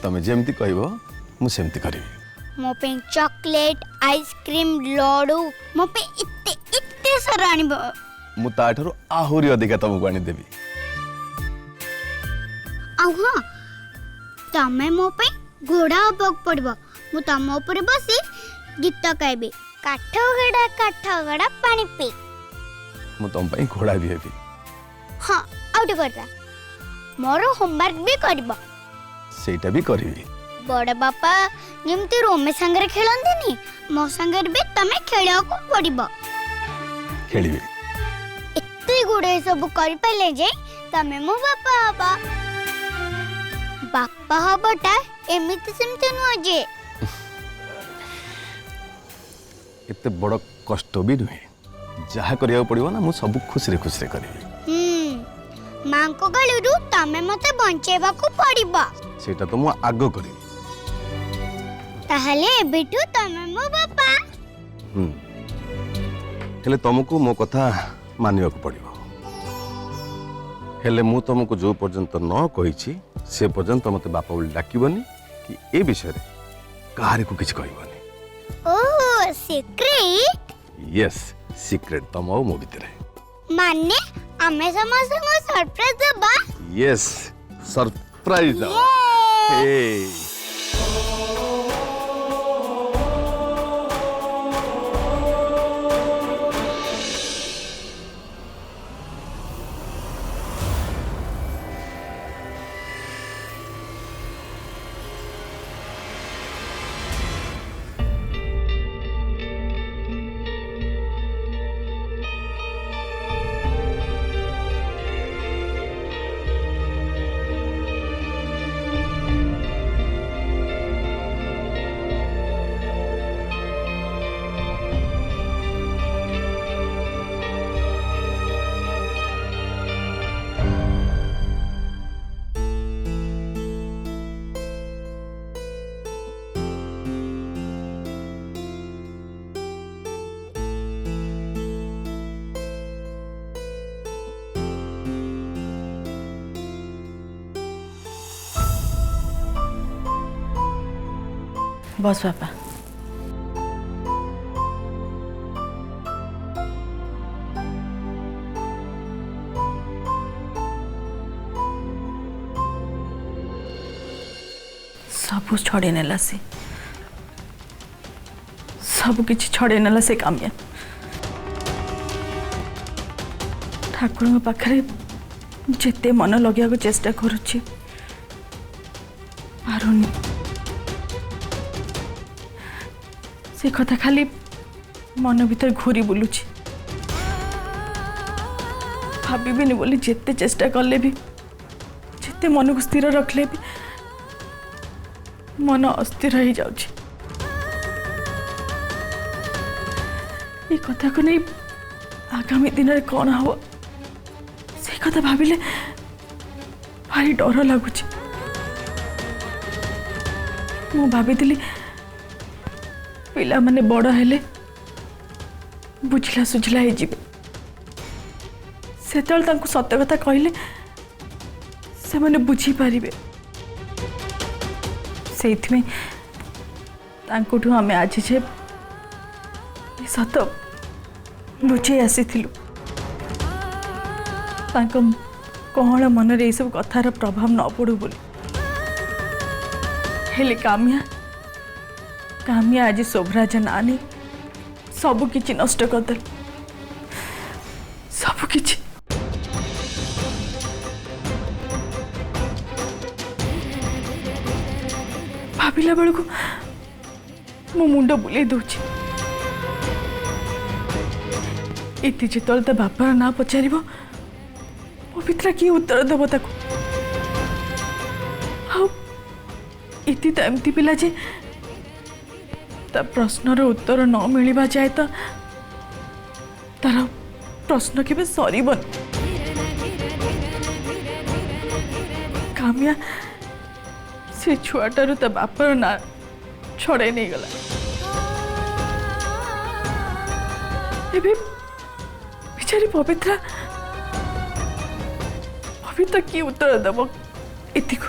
तमे जेमती कहबो मु सेमती करिवि। मो पे चॉकलेट आइसक्रीम लड्डू मो पे इत्ते इत्ते सारा आनिबो। मु ताठरो आहुरी अधिका तुमको आनी देबी। आउ हां तमे मो पे घोड़ा हबक पड़बो। मु तम ऊपर बसी गीत गाइबी काठ घड़ा पानी पी। मु तुम पई घोड़ा भी हेबी। हां आउट करता मोर होमवर्क भी करबो। सेटा भी करिवि। बड़ बापा जेमती रोमे संगे खेलंदिनी मो संगे भी तमे खेलिया को पड़िबो। खेलिवि। एत्ते गुडे सब करि पले जे तमे मो बापा हबा। बापा हबटा एमिति सेमते न जे एते बड़ कष्ट भी नुहे। जहा करिया पड़िबो ना मु सब खुश रे करिवि। मां को गलुरु तमे मते बंचेबा को पड़िबो। सेटा तो मु आगो करिवि। ताहले बेटू तमे मो बापा। हेले तुमको मो कथा मानिबा को पड़िबो। हेले मु तुमको जो पर्यंत न कहिछि से पर्यंत मते बापा बोली डाकिबनी कि ए विषय रे काहारे को किछ कहबनी। ओह सीक्रेट। यस सीक्रेट तम और मो भितरे। माने आमे समस्त को सरप्राइज दबा। यस सरप्राइज दबा। हे बस बापा। सब छड़े नेला से सब किछि छड़े नेला से काम्या। ठाकुर पाखरे जेते मन लगिया को चेष्टा करुछि पारुनी। से कथा खाली मन भीतर घूरी बुलुछि। भाबिबिनी बोली जेते चेष्टा कले भी जेते मन को स्थिर रखले भी मन अस्थिर हो जाउछि। ये कथा को नहीं आगामी दिन रे कौन हो से कथा भाबिले भारी डर लगुछि। मु भाबितिली पिला माने बड़ हेले बुझला सुझला हे जिबे। सेतल तांको सत्य कथा कहले से माने बुझी पारिबे। सेइथमे तांकोठु हमें आज जे सत लुचै आसीथिलु। तांको कहळ मन रे सब कथार प्रभाव न पड़ू बोली। हेले कामिया आज शोभराज नानी सब किछि नष्ट करदे। सब किछि भाविला बेलू मो मुंड बुले दौची। इति जितल ता बापार ना पचार पवित्रा कि उत्तर देव ताको। इति तो एमती पिला जे ता प्रश्नर उत्तर न मिलवा जाए तो तार प्रश्न केबे सरीबन। कामिया से छुआटार ता बापार ना छड़े नहीं गला। एबे बिचारी पवित्रा की उत्तर देव इति को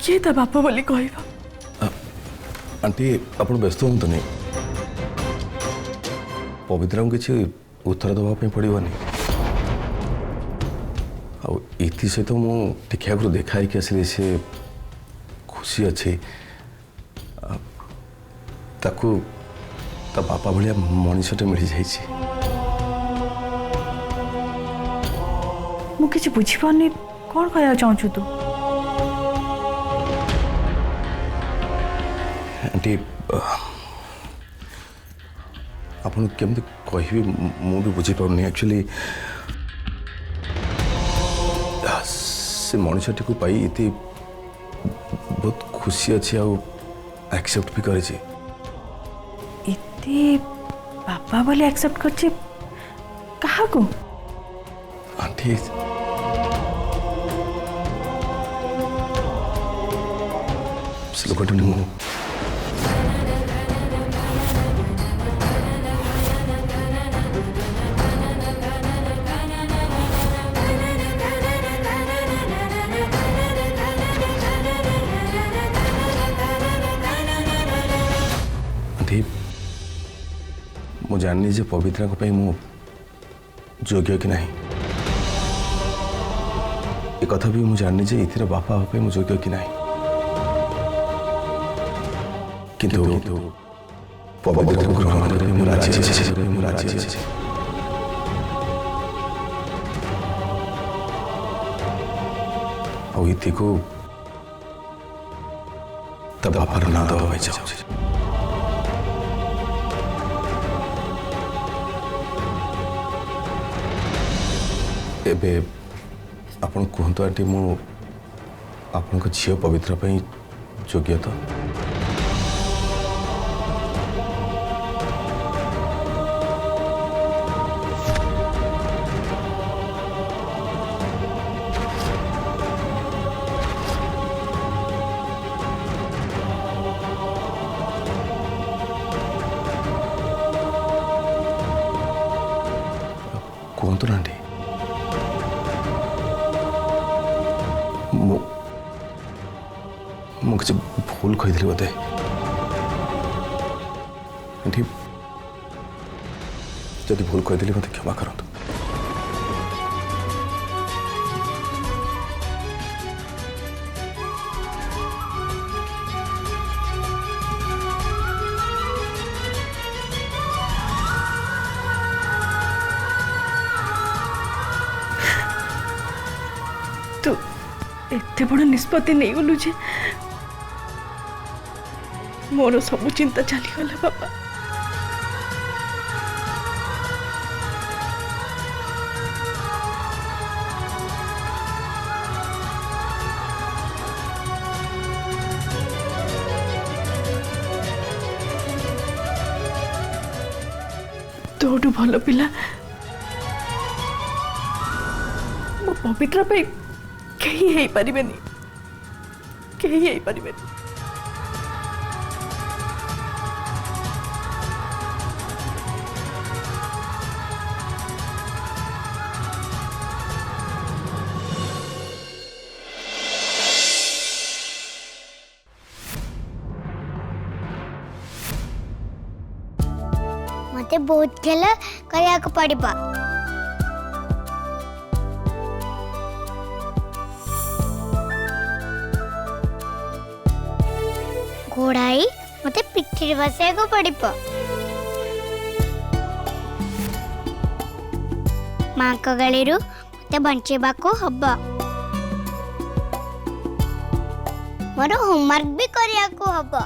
किए ता बाप बोली कहबा आंटी आपण व्यस्त हूँ नहीं पवित्रा को किसी उत्तर देवाई पड़ोनी आती सहित मु टिके आगु देखा आसली सी खुशी अच्छी ताकू ता बापा भाया मनीषटे मिल जाइए मु किसी बुझीपारनी कौन कहना चाहूँ तू आंटी आपन केमती कहि मु भी बुझी पारनी एक्चुअली से मनीषटी को पाई इति बहुत खुशी अच्छी एक्सेप्ट भी करी इति बापा बोली एक्सेप्ट करछे कहा को आंटी से लोकटा मु मु जाननी जे पवित्रा को पई मु योग्य कि नहीं ए कथा भी मु जाननी जे इतिर बापा पे मु योग्य कि नहीं किंतु पवित्रा को ग्रहण करे मु राजी अछि और इति को तब बापार ना दवा जाऊ एबे आपण कहतु आंटी मु आपण झील पवित्र योग्य तो कहतु ना आंटी मुझे भूल कही बोधे आंटी जदि भूल कही मत क्षमा करतु तू एते बड़ निष्पत्ति नहीं गलु जे मोर सब चिंता चलीगला बापा तोटू भल पिला मो पवित्र पे कहीं है पारिबेनी कहीं है पारिबेनी मते बहुत खेल करिया को पड़िबा घोड़ाई मते पिठी बसे को पड़िबा मां को गळीरु मते बंचेबा को हबा मोर होमवर्क भी करिया को हबा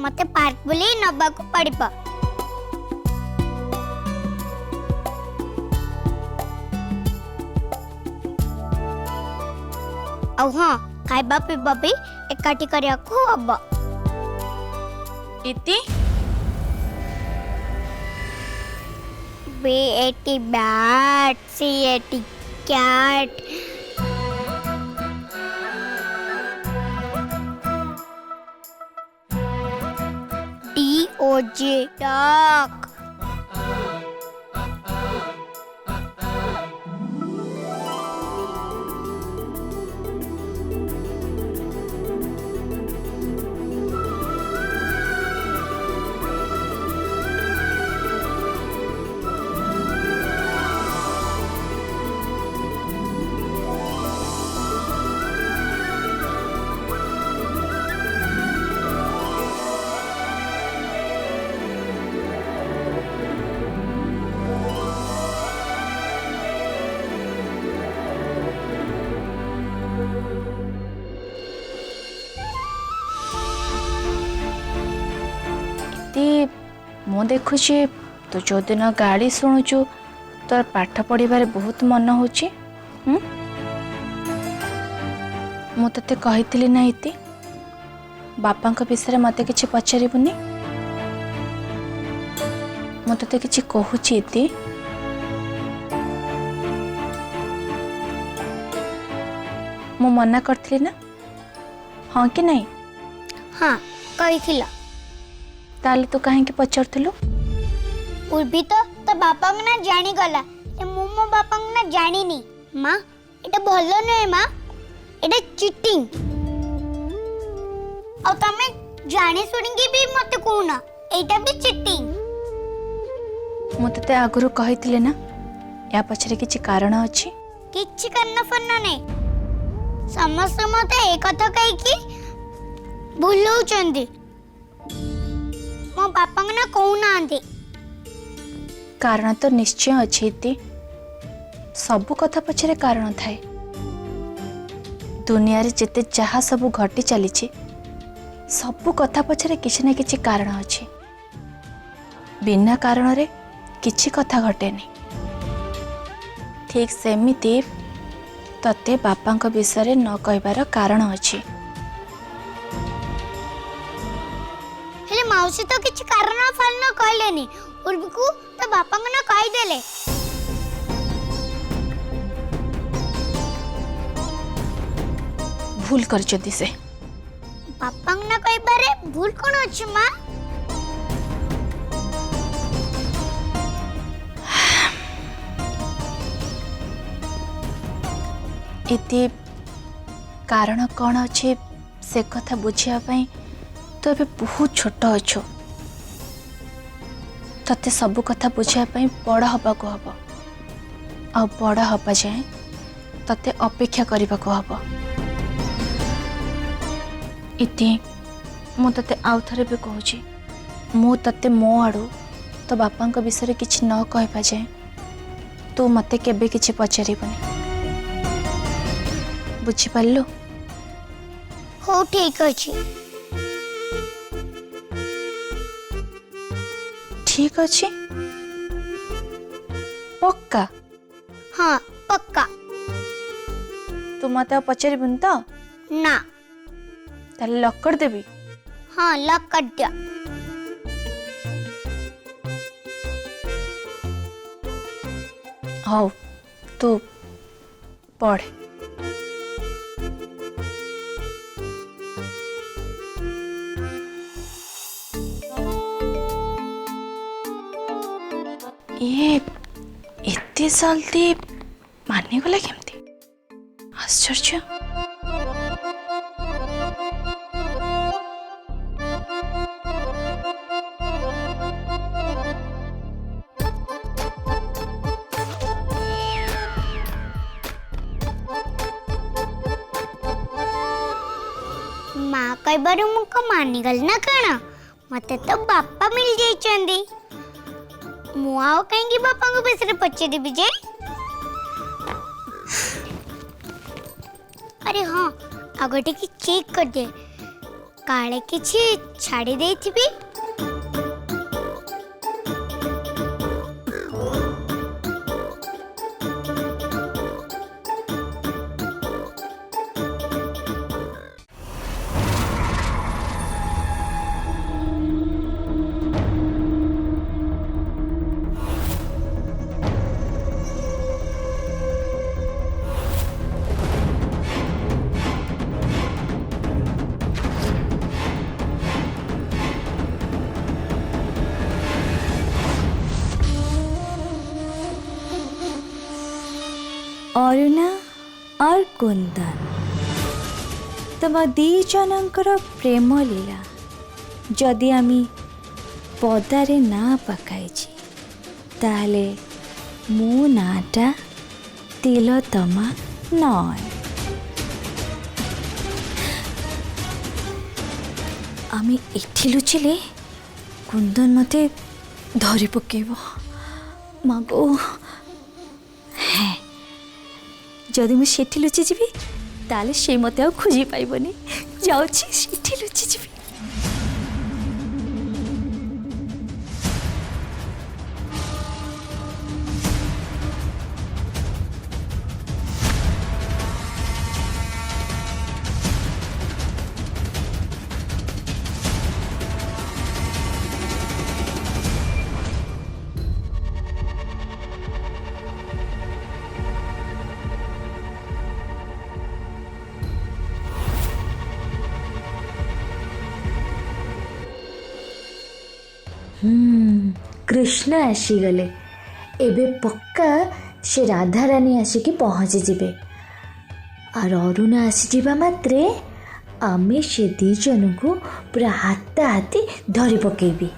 मते पार्क बुली नबा को पड़िबा औ हां खाइबा पीबा भी एकाठी करिया को हबा इति B80 bat C80 cat DOJ duck मु देखुची तू जो दिन गाड़ी शुणुचु तोर पाठ पढ़ार बहुत मन हो मु ते कही ना इति बापा विषय मत कि पचारूनी मु ते कि कहूची इति मु मना करथली ना हाँ कि नहीं हाँ कही ताले तू कहीं पचारूलु उर्भी तो बापा ना जानी गला मो बापा ना जानी माँ एटा भल नुहे माँ एटा चिटिंग आ तमे जानी सुनिकी भी मते कहूना एटा भी चिटिंग मु ते आगुरु कही ना या पछरे किछि कारण अछि किछि कारण फन्न नै समस्त मते एक कथा कहि कि भूलौचंदी मो बापा ना कहूना आंदी कारण तो निश्चय अच्छी सबु कथा पछरे कारण थाए दुनिया रे जेते जहा सबु घटी चली सबु कथा पछरे किछि ना किछि कारण अछि बिना कारण रे किछि कथा घटेनी ठीक सेमिति तते बापा विषय न कहबार कारण अछि हेले माउसी तो किछि कारण फल न कहलेनी उर्वी को तो बापा ना कही देले भूल करचदी से बापा ना कही पारे भूल कोन अछि मां इति कारण कौन अच्छे से कथा बुझिया पई तो अबे बहुत छोट अच्छो तते सबु कथा बुझिया पई बड़ हबा को हबो आ बड़ हबा जाए तते अपेक्षा करबा को हबो इति मु तते आउ थरे भी कहूची मु तते मो आडू तो बापा विषय किछि न कहबा जाए तू मते केबे किछि पचारिबनी बुझी पारलो हो ठीक अछि ठीक अच्छे पक्का हाँ पक्का तू मत पचारिबुन तो ना ताले लॉक कर देबी हाँ लॉक कर दिया हौ तू पढ़ ये इतने जल्दी मानने गला केमती आश्चर्य माँ कई बार मुझको मानी गल ना कना मते तो बापा मिल जाइचंदी मुआओ कहेंगी बापा को बेसरे पच्चे दी बिजे अरे हाँ आगोटे की चेक कर दे काले किछि छाड़ी दे थी भी अरुणा और कुंदन तम दी जनकर प्रेम लीला जदि आमी पदारे ना पकाइछि ताले मो नाटा तिलोत्तमा नय आमी एठी लुचिले कुंदन मते धरी पकेब मागो जदि मु सेठी लुचि जीवी ताले से मते आ खोजी पाइबनी जाउछि सेठी लुचि जीवी कृष्ण आसीगले एबे पक्का से राधारानी आसिकी पहुँची जिबे और अरुण आसीजिबा मात्रे आमे से दी जन को पूरा हाथा हाथी धरी पकेबी।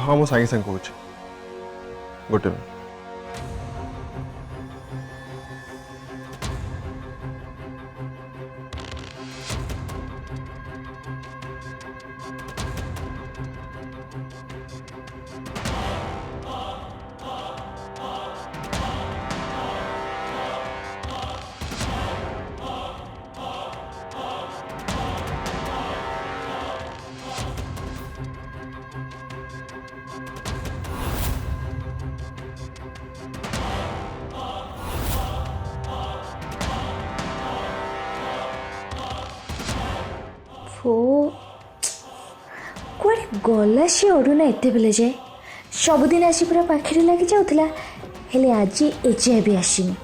हाँ मु सागे सागे कौच गोटे वो कुआड़े गला से अरुणा एत बेले जाए सबुदिन आसी पूरा पाखे लगी जाऊला हेले आज एजाए भी आसनी।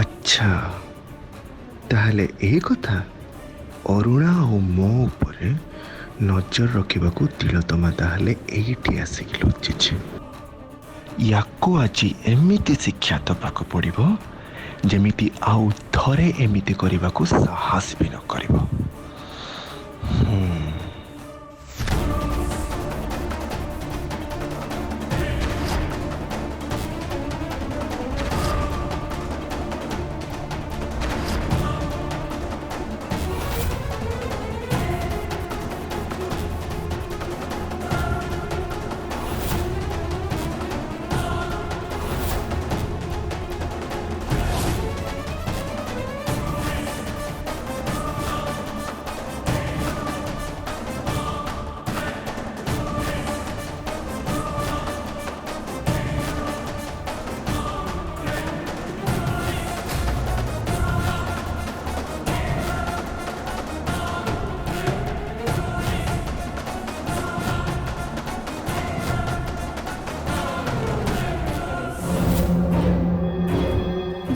अच्छा ताहले ए कथा अरुणा और मो उपरे नजर रखा तिलोत्तमा ताहले एठी आसिक लुचिछे याको आज एमिति शिक्षा दबाक पड़िबो जेमिति आउ थरे एमिति करबाकू साहस भी न करिबो।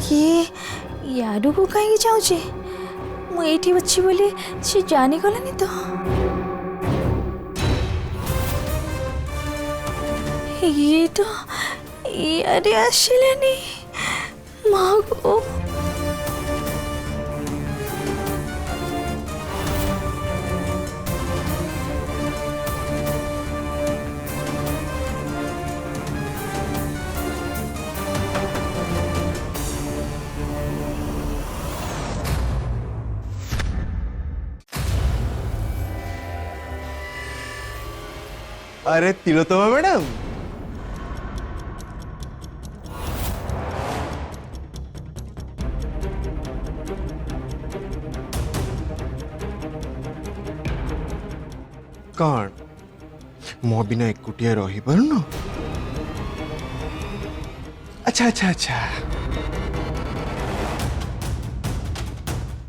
ये याडू को कहीं जाऊे मुझे अच्छी बोली सी जानी गलानी तो ये तो यारे आसिलानी माँ को अरे तिलोत्तमा मैडम कौन मो बिना एकुटिया रही पारुन? अच्छा अच्छा अच्छा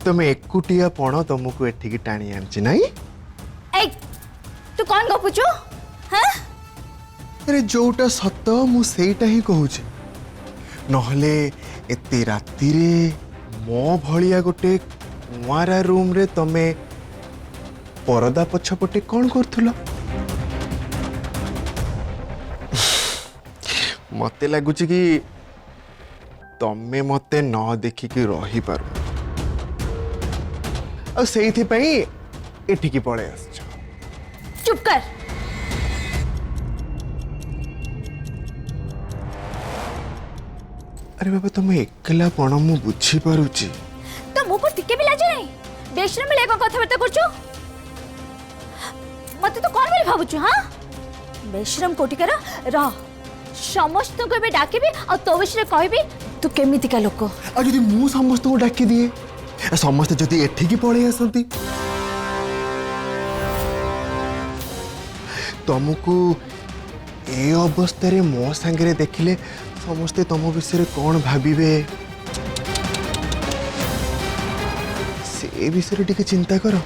तुम एकुटिया पण तुमको एठिकी टाणी आनछि नाही? ए तू कौन गपुचु हाँ अरे जोटा सत मु सेटा ही कहूची नहले एते राती रे मो भलिया गोटे कुआरा रूम रे तमे परदा पछपटे कौन करथुलो? मते लागुची कि तमे मते न देखिकी रही पारु आ सेइथि पई एठिकी पळे आछो। चुप कर अरे बाबा तुम एकला पण मु बुझी पारुची तो मुझे टिके भी लाज नहीं बेशरम मिले को कथबार्ता करछु मते तो कौन बोली भाबुछु हां बेशरम कोटिकर रह समस्त को बे डाकिबी और तो विषय कहबी तू केमिति का लोक आ जदि मु समस्त को डाकी दिए समस्त जदि एठी की पळे आसंती तुमको ए अवस्था रे मो संगे देखिले समस्ते तुम विषय कौन भाविबे से विषय टिके चिंता करो